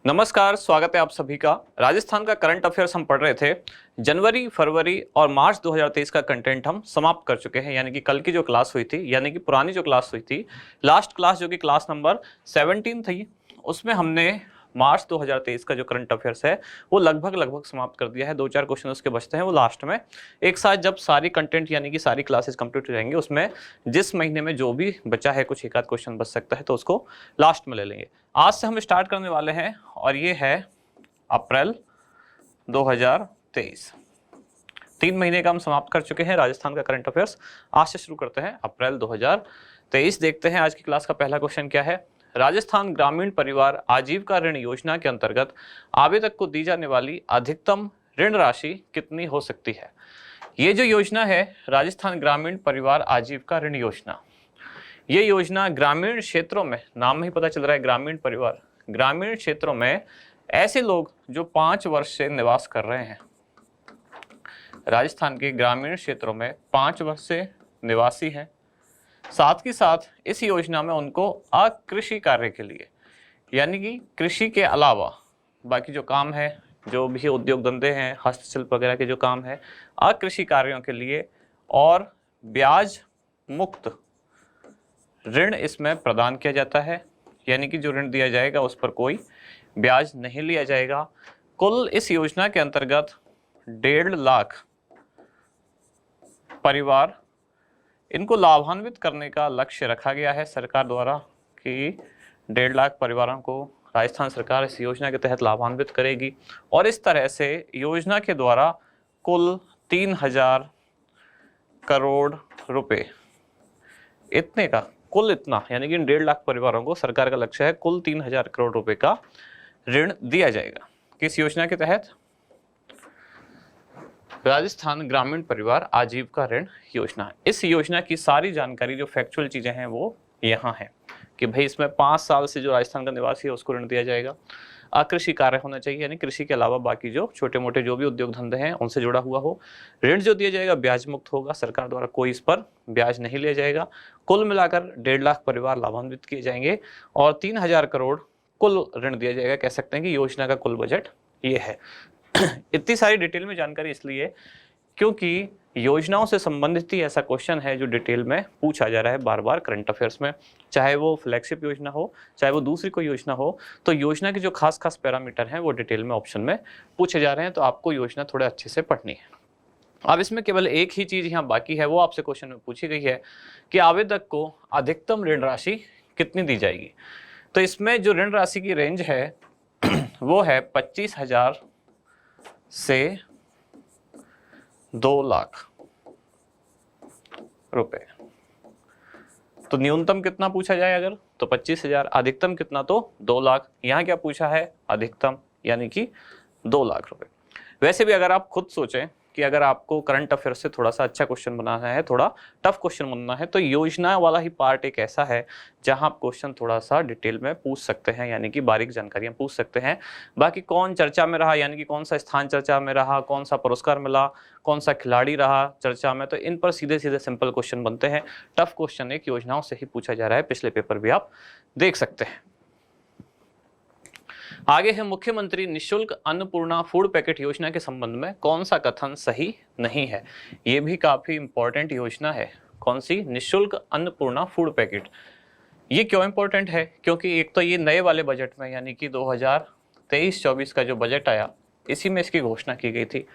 नमस्कार, स्वागत है आप सभी का। राजस्थान का करंट अफेयर्स हम पढ़ रहे थे। जनवरी, फरवरी और मार्च 2023 का कंटेंट हम समाप्त कर चुके हैं। यानी कि कल की जो क्लास हुई थी, यानी कि पुरानी जो क्लास हुई थी, लास्ट क्लास जो कि क्लास नंबर 17 थी, उसमें हमने मार्च 2023 का जो करंट अफेयर्स है वो लगभग समाप्त कर दिया है। 2-4 क्वेश्चन उसके बचते हैं, वो लास्ट में एक साथ जब सारी कंटेंट यानी कि सारी क्लासेस कंप्लीट हो जाएंगे, उसमें जिस महीने में जो भी बचा है, कुछ एक आध क्वेश्चन बच सकता है, तो उसको लास्ट में ले लेंगे। आज से हम स्टार्ट करने वाले हैं और ये है अप्रैल 2023। 3 महीने का हम समाप्त कर चुके हैं राजस्थान का करंट अफेयर्स। आज से शुरू करते हैं अप्रैल 2023। देखते हैं आज की क्लास का पहला क्वेश्चन क्या है। राजस्थान ग्रामीण परिवार आजीविका ऋण योजना के अंतर्गत आवेदक को दी जाने वाली अधिकतम ऋण राशि कितनी हो सकती है। ये जो योजना है राजस्थान ग्रामीण परिवार आजीविका ऋण योजना, ये योजना ग्रामीण क्षेत्रों में, नाम ही पता चल रहा है ग्रामीण परिवार, ग्रामीण क्षेत्रों में ऐसे लोग जो 5 वर्ष से निवास कर रहे हैं, राजस्थान के ग्रामीण क्षेत्रों में 5 वर्ष से निवासी हैं, साथ ही साथ इस योजना में उनको अकृषि कार्य के लिए, यानी कि कृषि के अलावा बाकी जो काम है, जो भी उद्योग धंधे हैं, हस्तशिल्प वगैरह के जो काम है, अकृषि कार्यों के लिए और ब्याज मुक्त ऋण इसमें प्रदान किया जाता है। यानी कि जो ऋण दिया जाएगा उस पर कोई ब्याज नहीं लिया जाएगा। कुल इस योजना के अंतर्गत 1.5 लाख परिवार, इनको लाभान्वित करने का लक्ष्य रखा गया है सरकार द्वारा कि 1.5 लाख परिवारों को राजस्थान सरकार इस योजना के तहत लाभान्वित करेगी। और इस तरह से योजना के द्वारा कुल 3000 करोड़ रुपए, इतने का कुल इतना, यानी कि 1.5 लाख परिवारों को सरकार का लक्ष्य है कुल 3000 करोड़ रुपए का ऋण दिया जाएगा। किस योजना के तहत? राजस्थान ग्रामीण परिवार आजीविका ऋण योजना। इस योजना की सारी जानकारी, जो फैक्चुअल चीजें हैं, वो यहाँ है कि भाई इसमें 5 साल से जो राजस्थान का निवासी है उसको ऋण दिया जाएगा। अकृषि कार्य होना चाहिए, यानी कृषि के अलावा बाकी जो छोटे मोटे जो भी उद्योग धंधे हैं उनसे जुड़ा हुआ हो। ऋण जो दिया जाएगा ब्याज मुक्त होगा, सरकार द्वारा कोई इस पर ब्याज नहीं लिया जाएगा। कुल मिलाकर 1.5 लाख परिवार लाभान्वित किए जाएंगे और 3000 करोड़ कुल ऋण दिया जाएगा। कह सकते हैं कि योजना का कुल बजट ये है। इतनी सारी डिटेल में जानकारी इसलिए क्योंकि योजनाओं से संबंधित ही ऐसा क्वेश्चन है जो डिटेल में पूछा जा रहा है बार बार करंट अफेयर्स में। चाहे वो फ्लैगशिप योजना हो, चाहे वो दूसरी कोई योजना हो, तो योजना के जो खास पैरामीटर हैं वो डिटेल में ऑप्शन में पूछे जा रहे हैं। तो आपको योजना थोड़े अच्छे से पढ़नी है। अब इसमें केवल एक ही चीज यहाँ बाकी है, वो आपसे क्वेश्चन में पूछी गई है कि आवेदक को अधिकतम ऋण राशि कितनी दी जाएगी। तो इसमें जो ऋण राशि की रेंज है वो है 25,000 से 2 लाख रुपए। तो न्यूनतम कितना पूछा जाए अगर, तो 25,000, अधिकतम कितना, तो 2 लाख। यहाँ क्या पूछा है? अधिकतम, यानी कि 2 लाख रुपए। वैसे भी अगर आप खुद सोचें कि अगर आपको करंट अफेयर से थोड़ा सा अच्छा क्वेश्चन बनाना है, थोड़ा टफ क्वेश्चन बनना है, तो योजना वाला ही पार्ट एक ऐसा है जहां आप क्वेश्चन थोड़ा सा डिटेल में पूछ सकते हैं, यानी कि बारीक जानकारियां पूछ सकते हैं। बाकी कौन चर्चा में रहा, यानी कि कौन सा स्थान चर्चा में रहा, कौन सा पुरस्कार मिला, कौन सा खिलाड़ी रहा चर्चा में, तो इन पर सीधे सीधे सिंपल क्वेश्चन बनते हैं। टफ क्वेश्चन एक योजनाओं से ही पूछा जा रहा है, पिछले पेपर भी आप देख सकते हैं। आगे है मुख्यमंत्री निशुल्क अन्नपूर्णा फूड पैकेट योजना के संबंध में कौन सा कथन सही नहीं है। ये भी काफी इंपॉर्टेंट योजना है। कौन सी? निशुल्क अन्नपूर्णा फूड पैकेट। ये क्यों इंपॉर्टेंट है? क्योंकि एक तो ये नए वाले बजट में, यानी कि 2023-24 का जो बजट आया, इसी में इसकी घोषणा की गई थी।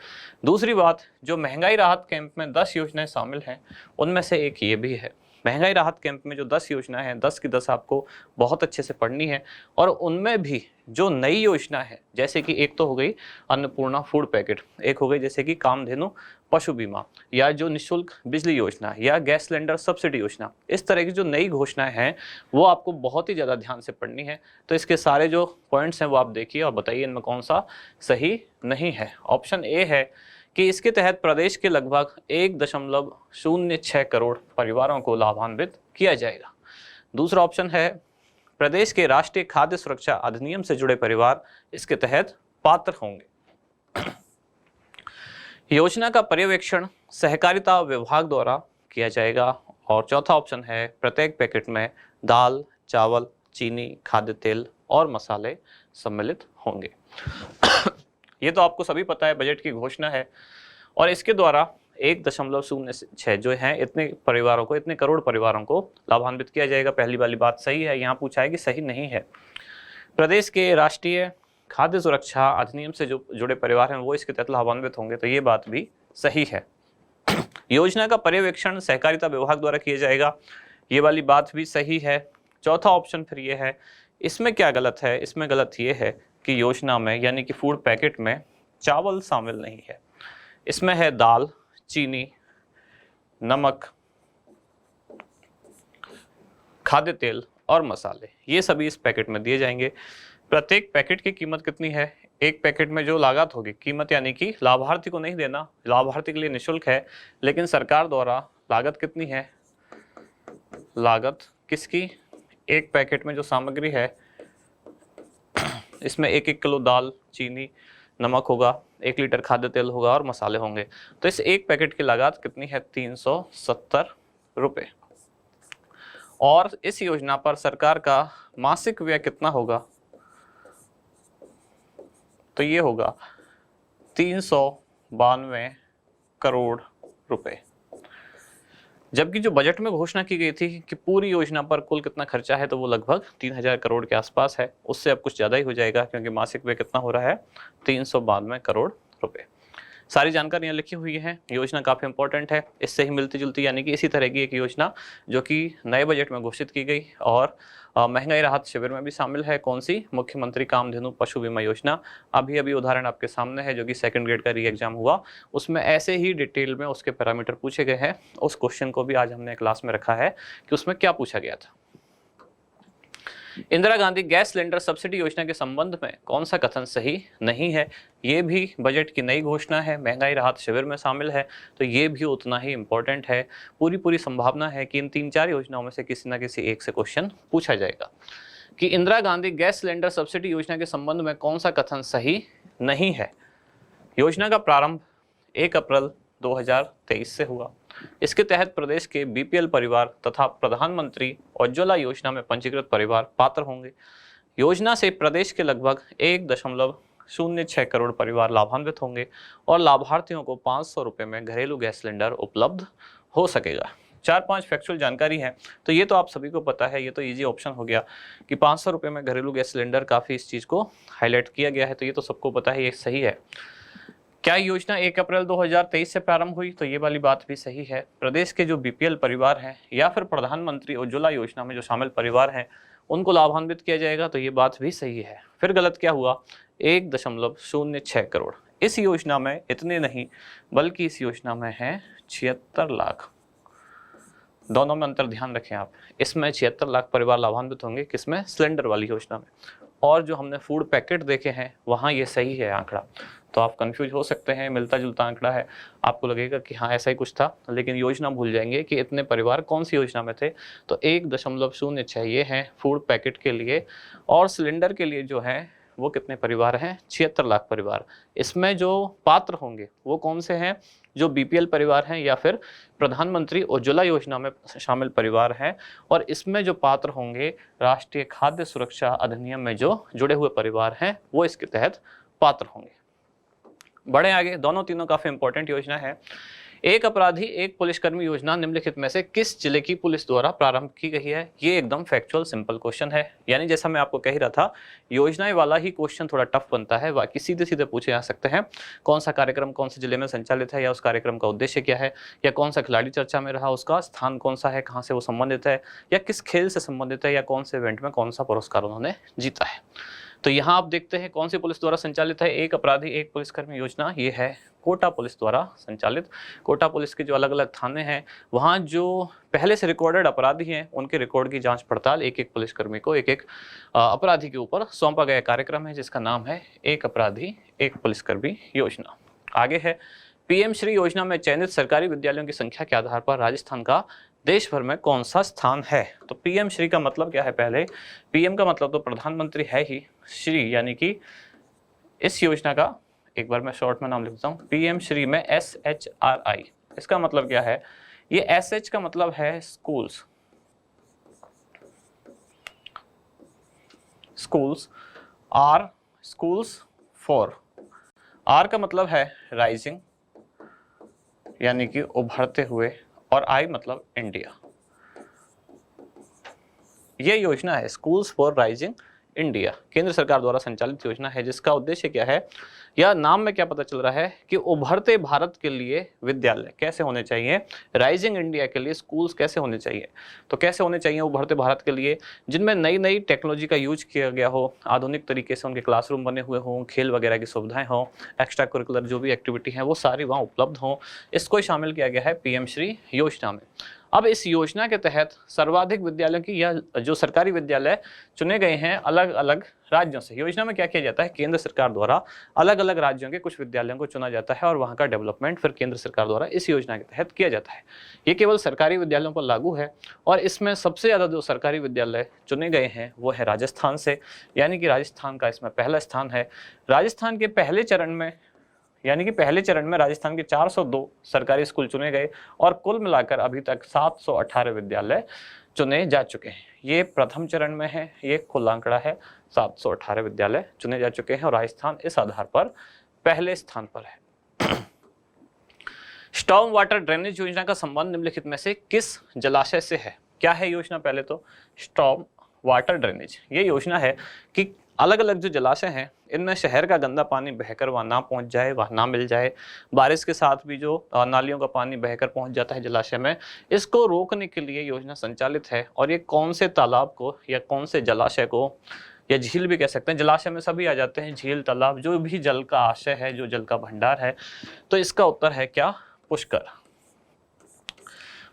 दूसरी बात, जो महंगाई राहत कैंप में 10 योजनाएं शामिल हैं, उनमें से एक ये भी है। महंगाई राहत कैंप में जो 10 योजनाएं हैं, 10 की 10 आपको बहुत अच्छे से पढ़नी है। और उनमें भी जो नई योजना है, जैसे कि एक तो हो गई अन्नपूर्णा फूड पैकेट, एक हो गई जैसे कि कामधेनु पशु बीमा, या जो निशुल्क बिजली योजना, या गैस सिलेंडर सब्सिडी योजना, इस तरह की जो नई घोषणाएं हैं वो आपको बहुत ही ज़्यादा ध्यान से पढ़नी है। तो इसके सारे जो पॉइंट्स हैं वो आप देखिए और बताइए इनमें कौन सा सही नहीं है। ऑप्शन ए है कि इसके तहत प्रदेश के लगभग 1.06 करोड़ परिवारों को लाभान्वित किया जाएगा। दूसरा ऑप्शन है प्रदेश के राष्ट्रीय खाद्य सुरक्षा अधिनियम से जुड़े परिवार इसके तहत पात्र होंगे। योजना का पर्यवेक्षण सहकारिता विभाग द्वारा किया जाएगा। और चौथा ऑप्शन है प्रत्येक पैकेट में दाल, चावल, चीनी, खाद्य तेल और मसाले सम्मिलित होंगे। ये तो आपको सभी पता है, बजट की घोषणा है और इसके द्वारा 1.06 जो है इतने परिवारों को, इतने करोड़ परिवारों को लाभान्वित किया जाएगा। पहली वाली बात सही है, यहाँ पूछा है कि सही नहीं है। प्रदेश के राष्ट्रीय खाद्य सुरक्षा अधिनियम से जो जुड़े परिवार हैं वो इसके तहत लाभान्वित होंगे, तो ये बात भी सही है। योजना का पर्यवेक्षण सहकारिता विभाग द्वारा किया जाएगा, ये वाली बात भी सही है। चौथा ऑप्शन फिर ये है, इसमें क्या गलत है? इसमें गलत ये है कि योजना में यानी कि फूड पैकेट में चावल शामिल नहीं है। इसमें है दाल, चीनी, नमक, खाद्य तेल और मसाले, ये सभी इस पैकेट में दिए जाएंगे। प्रत्येक पैकेट की कीमत कितनी है? एक पैकेट में जो लागत होगी, कीमत यानी कि लाभार्थी को नहीं देना, लाभार्थी के लिए निःशुल्क है, लेकिन सरकार द्वारा लागत कितनी है? लागत किसकी? एक पैकेट में जो सामग्री है इसमें 1-1 किलो दाल, चीनी, नमक होगा, 1 लीटर खाद्य तेल होगा और मसाले होंगे। तो इस एक पैकेट की लागत कितनी है? 370 रुपये। और इस योजना पर सरकार का मासिक व्यय कितना होगा? तो ये होगा 392 करोड़ रुपए। जबकि जो बजट में घोषणा की गई थी कि पूरी योजना पर कुल कितना खर्चा है, तो वो लगभग 3000 करोड़ के आसपास है। उससे अब कुछ ज़्यादा ही हो जाएगा, क्योंकि मासिक व्यय कितना हो रहा है? 392 करोड़ रुपए। सारी जानकारियाँ लिखी हुई हैं। योजना काफ़ी इंपॉर्टेंट है, इससे ही मिलती जुलती यानी कि इसी तरह की एक योजना जो कि नए बजट में घोषित की गई और महंगाई राहत शिविर में भी शामिल है। कौन सी? मुख्यमंत्री कामधेनु पशु बीमा योजना। अभी अभी उदाहरण आपके सामने है, जो कि सेकंड ग्रेड का री एग्जाम हुआ, उसमें ऐसे ही डिटेल में उसके पैरामीटर पूछे गए हैं। उस क्वेश्चन को भी आज हमने क्लास में रखा है कि उसमें क्या पूछा गया था। Indira Gandhi gas cylinder subsidy योजना के संबंध में कौन सा कथन सही नहीं है? ये भी बजट की नई घोषणा है, महंगाई राहत शिविर में शामिल है, तो ये भी उतना ही इंपॉर्टेंट है। पूरी संभावना है कि इन 3-4 योजनाओं में से किसी न किसी एक से क्वेश्चन पूछा जाएगा कि Indira Gandhi gas cylinder subsidy योजना के संबंध में कौन सा कथन सही नहीं है। योजना का प्रारंभ 1 अप्रैल 2023 से हुआ। इसके तहत प्रदेश के बीपीएल परिवार तथा प्रधानमंत्री उज्ज्वला योजना में पंजीकृत परिवार पात्र होंगे। योजना से प्रदेश के लगभग 1.06 करोड़ परिवार लाभान्वित होंगे और लाभार्थियों को 500 रुपये में घरेलू गैस सिलेंडर उपलब्ध हो सकेगा। 4-5 फैक्चुअल जानकारी है, तो ये तो आप सभी को पता है, ये तो इजी ऑप्शन हो गया कि 500 रुपये में घरेलू गैस सिलेंडर। काफ़ी इस चीज़ को हाईलाइट किया गया है, तो ये तो सबको पता है, ये सही है। क्या योजना 1 अप्रैल 2023 से प्रारंभ हुई? तो ये वाली बात भी सही है। प्रदेश के जो बीपीएल परिवार हैं या फिर प्रधानमंत्री उज्ज्वला योजना में जो शामिल परिवार हैं उनको लाभान्वित किया जाएगा, तो ये बात भी सही है। फिर गलत क्या हुआ? 1.06 करोड़। इस योजना में इतने नहीं, बल्कि इस योजना में है 76 लाख। दोनों में अंतर ध्यान रखें आप। इसमें 76 लाख परिवार लाभान्वित होंगे, किसमें? सिलेंडर वाली योजना में। और जो हमने फूड पैकेट देखे हैं वहाँ ये सही है आंकड़ा, तो आप कंफ्यूज हो सकते हैं, मिलता जुलता आंकड़ा है, आपको लगेगा कि हाँ ऐसा ही कुछ था, लेकिन योजना भूल जाएंगे कि इतने परिवार कौन सी योजना में थे। तो 1.06 ये है फूड पैकेट के लिए, और सिलेंडर के लिए जो है वो कितने परिवार हैं? 76 लाख परिवार। इसमें जो पात्र होंगे वो कौन से हैं? जो बीपीएल परिवार हैं या फिर प्रधानमंत्री उज्ज्वला योजना में शामिल परिवार हैं, और इसमें जो पात्र होंगे राष्ट्रीय खाद्य सुरक्षा अधिनियम में जो जुड़े हुए परिवार हैं वो इसके तहत पात्र होंगे। बढ़े आगे, दोनों तीनों काफी इंपॉर्टेंट योजना है। एक अपराधी एक पुलिसकर्मी योजना निम्नलिखित में से किस जिले की पुलिस द्वारा प्रारंभ की गई है? ये एकदम फैक्चुअल सिंपल क्वेश्चन है, यानी जैसा मैं आपको कह ही रहा था, योजनाएं वाला ही क्वेश्चन थोड़ा टफ बनता है, बाकी सीधे सीधे पूछे जा सकते हैं। कौन सा कार्यक्रम कौन से जिले में संचालित है, या उस कार्यक्रम का उद्देश्य क्या है, या कौन सा खिलाड़ी चर्चा में रहा, उसका स्थान कौन सा है, कहाँ से वो संबंधित है, या किस खेल से संबंधित है, या कौन से इवेंट में कौन सा पुरस्कार उन्होंने जीता है। तो यहाँ आप देखते हैं कौन सी पुलिस द्वारा संचालित है एक अपराधी एक पुलिसकर्मी योजना। ये है कोटा पुलिस द्वारा संचालित। कोटा पुलिस के जो अलग अलग थाने हैं वहाँ जो पहले से रिकॉर्डेड अपराधी हैं उनके रिकॉर्ड की जांच पड़ताल एक एक पुलिसकर्मी को एक एक अपराधी के ऊपर सौंपा गया कार्यक्रम है, जिसका नाम है एक अपराधी एक पुलिसकर्मी योजना। आगे है पीएम श्री योजना में चयनित सरकारी विद्यालयों की संख्या के आधार पर राजस्थान का देश भर में कौन सा स्थान है। तो पीएम श्री का मतलब क्या है? पहले पीएम का मतलब तो प्रधानमंत्री है ही, श्री यानी कि इस योजना का एक बार मैं शॉर्ट में नाम लिखता हूँ, पीएम श्री में SHRI। इसका मतलब क्या है? ये SH का मतलब है schools, R schools for, R का मतलब है राइजिंग यानी कि उभरते हुए, और आई मतलब इंडिया। ये योजना है स्कूल्स फॉर राइजिंग इंडिया, केंद्र सरकार द्वारा संचालित योजना है, जिसका उद्देश्य क्या है, या नाम में क्या पता चल रहा है कि उभरते भारत के लिए विद्यालय कैसे होने चाहिए, राइजिंग इंडिया के लिए स्कूल्स कैसे होने चाहिए। तो कैसे होने चाहिए उभरते भारत के लिए, जिनमें नई नई टेक्नोलॉजी का यूज किया गया हो, आधुनिक तरीके से उनके क्लासरूम बने हुए हों, खेल वगैरह की सुविधाएं हों, एक्स्ट्रा करिकुलर जो भी एक्टिविटी है वो सारी वहाँ उपलब्ध हों, इसको शामिल किया गया है पीएम श्री योजना में। अब इस योजना के तहत सर्वाधिक विद्यालयों की, या जो सरकारी विद्यालय चुने गए हैं अलग अलग राज्यों से। योजना में क्या किया जाता है, केंद्र सरकार द्वारा अलग अलग राज्यों के कुछ विद्यालयों को चुना जाता है और वहां का डेवलपमेंट फिर केंद्र सरकार द्वारा इस योजना के तहत किया जाता है। ये केवल सरकारी विद्यालयों पर लागू है, और इसमें सबसे ज्यादा जो सरकारी विद्यालय चुने गए हैं वो है राजस्थान से, यानी कि राजस्थान का इसमें पहला स्थान है। राजस्थान के पहले चरण में, यानी कि पहले चरण में राजस्थान के 402 सरकारी स्कूल चुने गए, और कुल मिलाकर अभी तक 718 विद्यालय चुने जा चुके हैं। ये प्रथम चरण में है, ये कुल आंकड़ा है, 718 विद्यालय चुने जा चुके हैं और राजस्थान इस आधार पर पहले स्थान पर है। स्टॉर्म वाटर ड्रेनेज योजना का संबंध निम्नलिखित में से किस जलाशय से है? क्या है योजना? पहले तो स्टॉर्म वाटर ड्रेनेज, ये योजना है कि अलग अलग जो जलाशय हैं इनमें शहर का गंदा पानी बहकर वहाँ ना पहुँच जाए, वहाँ ना मिल जाए। बारिश के साथ भी जो नालियों का पानी बहकर पहुँच जाता है जलाशय में, इसको रोकने के लिए योजना संचालित है। और ये कौन से तालाब को या कौन से जलाशय को, या झील भी कह सकते हैं, जलाशय में सभी आ जाते हैं, झील तालाब जो भी जल का आशय है, जो जल का भंडार है। तो इसका उत्तर है क्या? पुष्कर।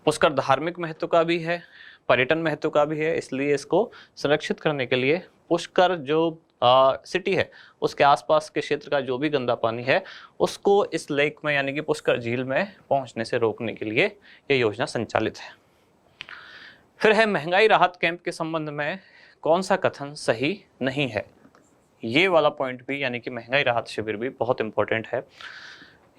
पुष्कर धार्मिक महत्व का भी है, पर्यटन महत्व का भी है, इसलिए इसको संरक्षित करने के लिए पुष्कर जो सिटी है उसके आसपास के क्षेत्र का जो भी गंदा पानी है उसको इस लेक में यानी कि पुष्कर झील में पहुंचने से रोकने के लिए ये योजना संचालित है। फिर है महंगाई राहत कैंप के संबंध में कौन सा कथन सही नहीं है? ये वाला पॉइंट भी, यानी कि महंगाई राहत शिविर भी बहुत इंपॉर्टेंट है।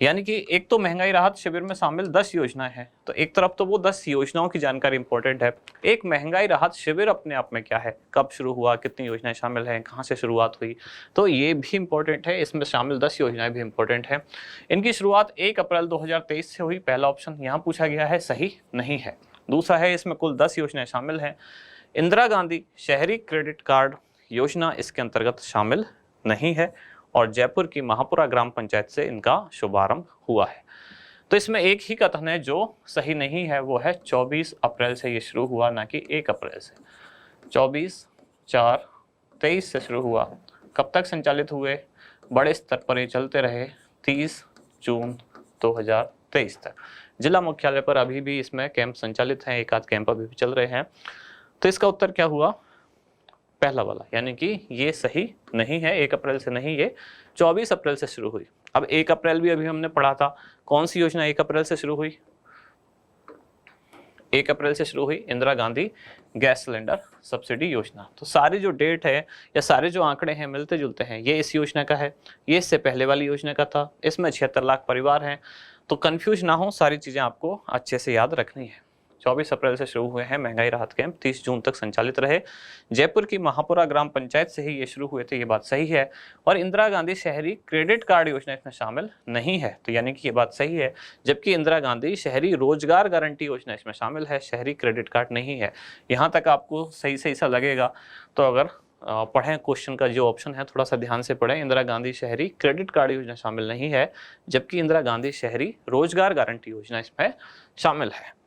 यानी कि एक तो महंगाई राहत शिविर में शामिल 10 योजनाएं हैं, तो एक तरफ तो वो 10 योजनाओं की जानकारी इंपॉर्टेंट है। एक महंगाई राहत शिविर अपने आप में क्या है, कब शुरू हुआ, कितनी योजनाएं शामिल हैं, कहाँ से शुरुआत हुई, तो ये भी इंपॉर्टेंट है। इसमें शामिल 10 योजनाएं भी इंपॉर्टेंट है। इनकी शुरुआत 1 अप्रैल 2023 से हुई, पहला ऑप्शन यहाँ पूछा गया है, सही नहीं है। दूसरा है इसमें कुल 10 योजनाएं शामिल हैं। इंदिरा गांधी शहरी क्रेडिट कार्ड योजना इसके अंतर्गत शामिल नहीं है, और जयपुर की महापुरा ग्राम पंचायत से इनका शुभारंभ हुआ है। तो इसमें एक ही कथन है जो सही नहीं है, वो है 24 अप्रैल से ये शुरू हुआ, ना कि 1 अप्रैल से। 24/4/23 से शुरू हुआ। कब तक संचालित हुए? बड़े स्तर पर ये चलते रहे 30 जून 2023 तक। जिला मुख्यालय पर अभी भी इसमें कैंप संचालित हैं, एक आध कैंप अभी भी चल रहे हैं। तो इसका उत्तर क्या हुआ? पहला वाला, यानी कि ये सही नहीं है। 1 अप्रैल से नहीं, ये 24 अप्रैल से शुरू हुई। अब 1 अप्रैल भी अभी हमने पढ़ा था, कौन सी योजना 1 अप्रैल से शुरू हुई? 1 अप्रैल से शुरू हुई Indira Gandhi gas cylinder subsidy योजना। तो सारी जो डेट है या सारे जो आंकड़े हैं मिलते जुलते हैं। ये इस योजना का है, ये इससे पहले वाली योजना का था। इसमें 76 लाख परिवार हैं, तो कंफ्यूज ना हो, सारी चीजें आपको अच्छे से याद रखनी है। 24 अप्रैल से शुरू हुए हैं महंगाई राहत कैंप, 30 जून तक संचालित रहे। जयपुर की महापुरा ग्राम पंचायत से ही ये शुरू हुए थे, ये बात सही है। और इंदिरा गांधी शहरी क्रेडिट कार्ड योजना इसमें शामिल नहीं है, तो यानी कि ये बात सही है। जबकि इंदिरा गांधी शहरी रोजगार गारंटी योजना इसमें शामिल है, शहरी क्रेडिट कार्ड नहीं है। यहाँ तक आपको सही सही सा लगेगा, तो अगर पढ़ें क्वेश्चन का जो ऑप्शन है थोड़ा सा ध्यान से पढ़ें। इंदिरा गांधी शहरी क्रेडिट कार्ड योजना शामिल नहीं है, जबकि इंदिरा गांधी शहरी रोजगार गारंटी योजना इसमें शामिल है।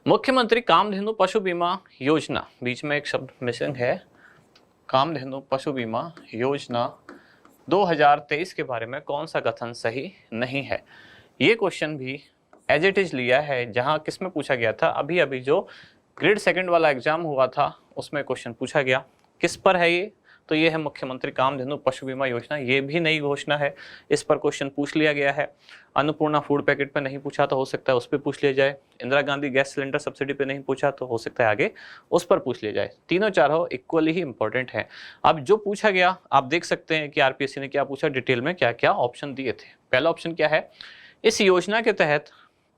मुख्यमंत्री कामधेनु पशु बीमा योजना, बीच में एक शब्द मिसिंग है, कामधेनु पशु बीमा योजना 2023 के बारे में कौन सा कथन सही नहीं है? ये क्वेश्चन भी एज इट इज लिया है, जहां किसमें पूछा गया था, अभी अभी जो ग्रेड 2 वाला एग्जाम हुआ था उसमें क्वेश्चन पूछा गया। किस पर है ये? तो ये है मुख्यमंत्री कामधेनु पशु बीमा योजना। ये भी नई घोषणा है, इस पर क्वेश्चन पूछ लिया गया है। अन्नपूर्णा फूड पैकेट पे नहीं पूछा तो हो सकता है उस पर पूछ लिया जाए। Indira Gandhi gas cylinder subsidy पे नहीं पूछा तो हो सकता है आगे उस पर पूछ लिया जाए। तीनों चारों इक्वली ही इंपॉर्टेंट है। अब जो पूछा गया आप देख सकते हैं कि आरपीएससी ने क्या पूछा, डिटेल में क्या क्या ऑप्शन दिए थे। पहला ऑप्शन क्या है, इस योजना के तहत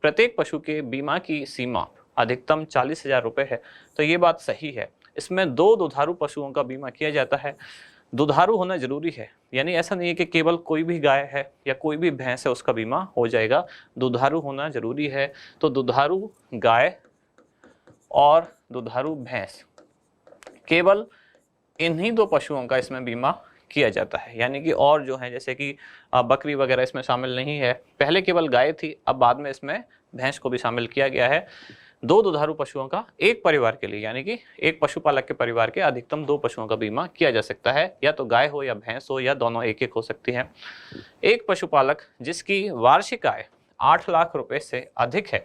प्रत्येक पशु के बीमा की सीमा अधिकतम 40,000 रुपये है, तो ये बात सही है। इसमें 2 दुधारू पशुओं का बीमा किया जाता है। दुधारू होना जरूरी है, यानी ऐसा नहीं है कि केवल कोई भी गाय है या कोई भी भैंस है उसका बीमा हो जाएगा, दुधारू होना जरूरी है। तो दुधारू गाय और दुधारू भैंस, केवल इन्हीं 2 पशुओं का इसमें बीमा किया जाता है, यानी कि और जो है जैसे कि बकरी वगैरह इसमें शामिल नहीं है। पहले केवल गाय थी, अब बाद में इसमें भैंस को भी शामिल किया गया है। 2 दुधारू पशुओं का एक परिवार के लिए, यानी कि एक पशुपालक के परिवार के अधिकतम 2 पशुओं का बीमा किया जा सकता है, या तो गाय हो या भैंस हो या दोनों एक एक हो सकती है। एक पशुपालक जिसकी वार्षिक आय 8 लाख रुपए से अधिक है,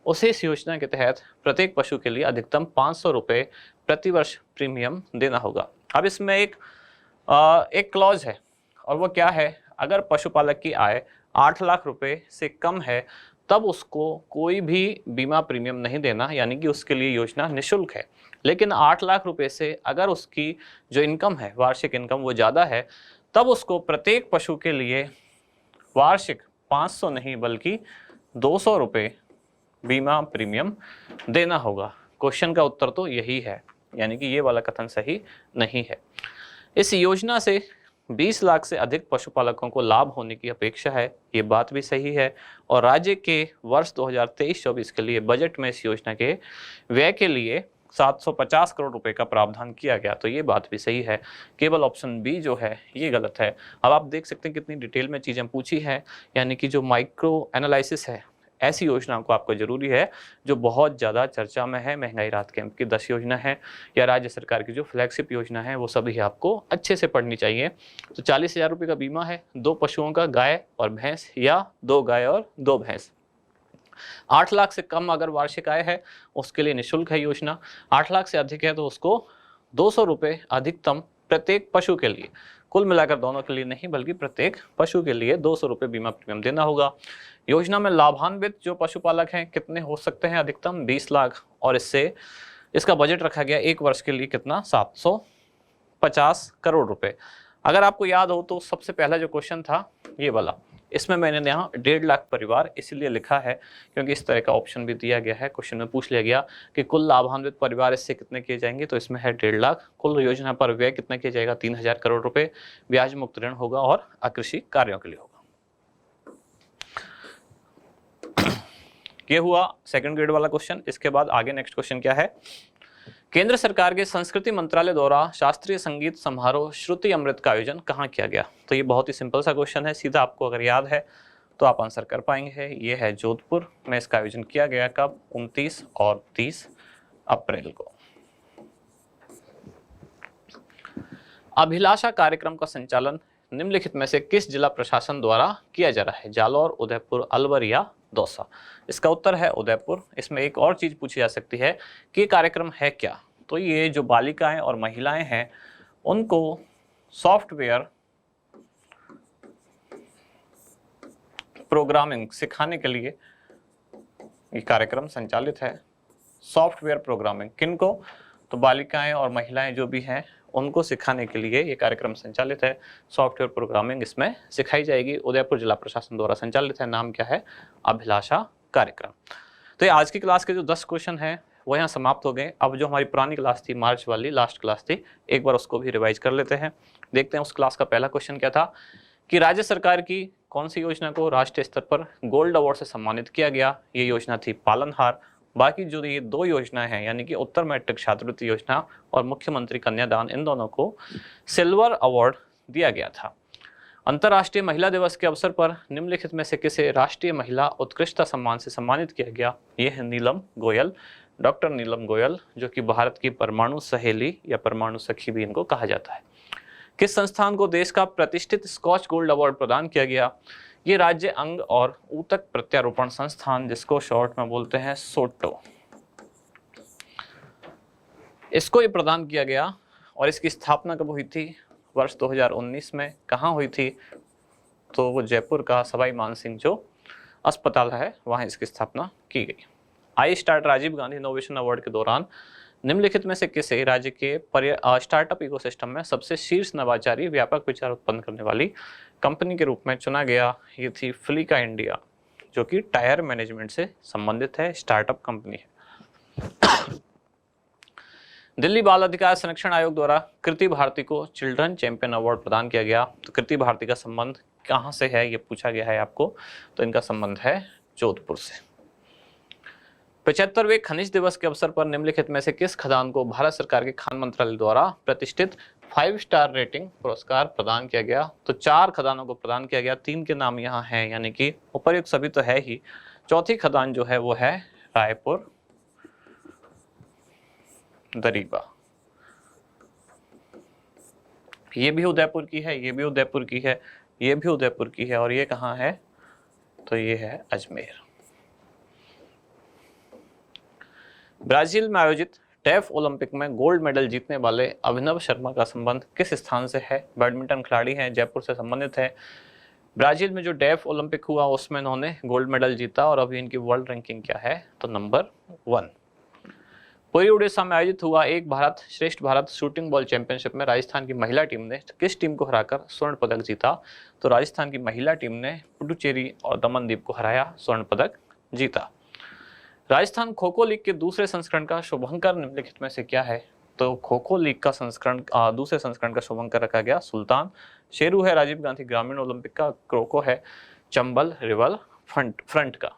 उसे इस योजना के तहत प्रत्येक पशु के लिए अधिकतम 500 रुपए प्रतिवर्ष प्रीमियम देना होगा। अब इसमें एक क्लॉज है, और वो क्या है, अगर पशुपालक की आय 8 लाख रुपए से कम है तब उसको कोई भी बीमा प्रीमियम नहीं देना, यानी कि उसके लिए योजना निःशुल्क है। लेकिन 8 लाख रुपए से अगर उसकी जो इनकम है, वार्षिक इनकम, वो ज़्यादा है, तब उसको प्रत्येक पशु के लिए वार्षिक 500 नहीं बल्कि 200 रुपये बीमा प्रीमियम देना होगा। क्वेश्चन का उत्तर तो यही है, यानी कि ये वाला कथन सही नहीं है। इस योजना से 20 लाख से अधिक पशुपालकों को लाभ होने की अपेक्षा है, ये बात भी सही है। और राज्य के वर्ष 2023-24 के लिए बजट में इस योजना के व्यय के लिए 750 करोड़ रुपए का प्रावधान किया गया, तो ये बात भी सही है। केवल ऑप्शन बी जो है ये गलत है। अब आप देख सकते हैं कितनी डिटेल में चीज़ें पूछी हैं, यानी कि जो माइक्रो एनालिसिस है, ऐसी योजनाओं को आपको जरूरी है जो बहुत ज़्यादा चर्चा में है। महंगाई राहत कैंप की 10 योजना है, या राज्य सरकार की जो फ्लैगशिप योजना है, वो सभी आपको अच्छे से पढ़नी चाहिए। तो 40,000 रुपये का बीमा है 2 पशुओं का, गाय और भैंस, या 2 गाय और 2 भैंस। 8 लाख से कम अगर वार्षिक आय है उसके लिए निःशुल्क है योजना। 8 लाख से अधिक है तो उसको 200 रुपये अधिकतम प्रत्येक पशु के लिए, कुल मिलाकर दोनों के लिए नहीं बल्कि प्रत्येक पशु के लिए 200 रुपये बीमा प्रीमियम देना होगा। योजना में लाभान्वित जो पशुपालक हैं कितने हो सकते हैं, अधिकतम 20 लाख, और इसका बजट रखा गया एक वर्ष के लिए कितना, 750 करोड़ रुपए। अगर आपको याद हो तो सबसे पहला जो क्वेश्चन था ये वाला, इसमें मैंने यहाँ 1.5 लाख परिवार इसलिए लिखा है क्योंकि इस तरह का ऑप्शन भी दिया गया है। क्वेश्चन में पूछ लिया गया कि कुल लाभान्वित परिवार इससे कितने किए जाएंगे, तो इसमें है 1.5 लाख। कुल योजना पर व्यय कितना किया जाएगा, 3000 करोड़ रुपए। ब्याज मुक्त ऋण होगा और अकृषि कार्यों के लिए होगा। ये हुआ सेकंड ग्रेड वाला क्वेश्चन। इसके बाद आगे नेक्स्ट क्वेश्चन क्या है, केंद्र सरकार के संस्कृति मंत्रालय द्वारा शास्त्रीय संगीत समारोह श्रुति अमृत का आयोजन कहाँ किया गया। तो ये बहुत ही सिंपल सा क्वेश्चन है, सीधा आपको अगर याद है तो आप आंसर कर पाएंगे। ये है जोधपुर में इसका आयोजन किया गया, कब, 29 और 30 अप्रैल को। अभिलाषा कार्यक्रम का संचालन निम्नलिखित में से किस जिला प्रशासन द्वारा किया जा रहा है, जालौर, उदयपुर, अलवर या दौसा। इसका उत्तर है उदयपुर। इसमें एक और चीज पूछी जा सकती है कि कार्यक्रम है क्या, तो ये जो बालिकाएं और महिलाएं हैं उनको सॉफ्टवेयर प्रोग्रामिंग सिखाने के लिए ये कार्यक्रम संचालित है। सॉफ्टवेयर प्रोग्रामिंग किनको, तो बालिकाएं और महिलाएं जो भी हैं उनको सिखाने के लिए ये कार्यक्रम संचालित है। सॉफ्टवेयर प्रोग्रामिंग इसमें सिखाई जाएगी, उदयपुर जिला प्रशासन द्वारा संचालित है। नाम क्या है, अभिलाषा कार्यक्रम। तो ये आज की क्लास के जो 10 क्वेश्चन हैं वो यहाँ समाप्त हो गए। अब जो हमारी पुरानी क्लास थी, मार्च वाली लास्ट क्लास थी, एक बार उसको भी रिवाइज कर लेते हैं। देखते हैं उस क्लास का पहला क्वेश्चन क्या था कि राज्य सरकार की कौन सी योजना को राष्ट्रीय स्तर पर गोल्ड अवार्ड से सम्मानित किया गया। ये योजना थी पालनहार। बाकी जो ये 2 योजनाएं हैं, यानी कि उत्तर मैट्रिक छात्रवृत्ति योजना और मुख्यमंत्री कन्यादान, इन दोनों को सिल्वर अवार्ड दिया गया था। अंतर्राष्ट्रीय महिला दिवस के अवसर पर निम्नलिखित में से किसे राष्ट्रीय महिला उत्कृष्टता सम्मान से सम्मानित किया गया। ये है नीलम गोयल, डॉक्टर नीलम गोयल, जो कि भारत की परमाणु सहेली या परमाणु सखी भी इनको कहा जाता है। किस संस्थान को देश का प्रतिष्ठित स्कॉच गोल्ड अवार्ड प्रदान किया गया। ये राज्य अंग और ऊतक प्रत्यारोपण संस्थान, जिसको शॉर्ट में बोलते हैं सोटो, इसको ये प्रदान किया गया। और इसकी स्थापना कब हुई थी, वर्ष 2019 में। कहाँ हुई थी, तो वो जयपुर का सवाई मानसिंह जो अस्पताल है वहाँ इसकी स्थापना की गई। I start Rajiv Gandhi innovation award के दौरान निम्नलिखित में से किसे राज्य के स्टार्टअप इकोसिस्टम में सबसे शीर्ष नवाचारी व्यापक विचार उत्पन्न करने वाली कंपनी के रूप में चुना गया। ये थी फ्लिका इंडिया, जो कि टायर मैनेजमेंट से संबंधित है, स्टार्टअप कंपनी है। दिल्ली बाल अधिकार संरक्षण आयोग द्वारा कृति भारती को चिल्ड्रन चैंपियन अवार्ड प्रदान किया गया। तो कृति भारती का संबंध कहाँ से है ये पूछा गया है आपको, तो इनका संबंध है जोधपुर से। 75वें खनिज दिवस के अवसर पर निम्नलिखित में से किस खदान को भारत सरकार के खान मंत्रालय द्वारा प्रतिष्ठित 5 स्टार रेटिंग पुरस्कार प्रदान किया गया? तो 4 खदानों को प्रदान किया गया, 3 के नाम यहाँ हैं, यानी कि उपर्युक्त सभी तो है ही। चौथी खदान जो है वो है रायपुर दरीबा। ये भी उदयपुर की है, ये भी उदयपुर की है, ये भी उदयपुर की है, और ये कहाँ है? तो ये है अजमेर। ब्राजील में आयोजित डेफ ओलंपिक में गोल्ड मेडल जीतने वाले अभिनव शर्मा का संबंध किस स्थान से है? बैडमिंटन खिलाड़ी हैं, जयपुर से संबंधित है। ब्राजील में जो डेफ ओलंपिक हुआ उसमें इन्होंने गोल्ड मेडल जीता और अभी इनकी वर्ल्ड रैंकिंग क्या है? तो नंबर 1। पूरी उड़ीसा में आयोजित हुआ एक भारत श्रेष्ठ भारत शूटिंग बॉल चैंपियनशिप में राजस्थान की महिला टीम ने किस टीम को हराकर स्वर्ण पदक जीता? तो राजस्थान की महिला टीम ने पुडुचेरी और दमनदीप को हराया, स्वर्ण पदक जीता। राजस्थान खो खो लीग के दूसरे संस्करण का शुभंकर निम्नलिखित में से क्या है? तो खो खो लीग का संस्करण दूसरे संस्करण का शुभंकर रखा गया सुल्तान। शेरू है राजीव गांधी ग्रामीण ओलंपिक का। क्रोको है चंबल रिवल फ्रंट का।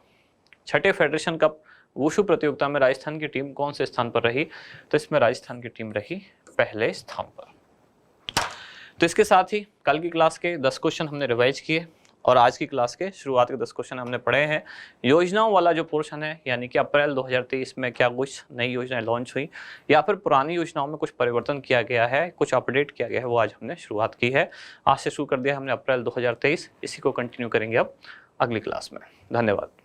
छठे फेडरेशन कप वुशु प्रतियोगिता में राजस्थान की टीम कौन से स्थान पर रही? तो इसमें राजस्थान की टीम रही पहले स्थान पर। तो इसके साथ ही कल की क्लास के 10 क्वेश्चन हमने रिवाइज किए और आज की क्लास के शुरुआत के 10 क्वेश्चन हमने पढ़े हैं। योजनाओं वाला जो पोर्शन है, यानी कि अप्रैल 2023 में क्या कुछ नई योजनाएं लॉन्च हुई या फिर पुरानी योजनाओं में कुछ परिवर्तन किया गया है, कुछ अपडेट किया गया है, वो आज हमने शुरुआत की है। आज से शुरू कर दिया हमने अप्रैल 2023, इसी को कंटिन्यू करेंगे अब अगली क्लास में। धन्यवाद।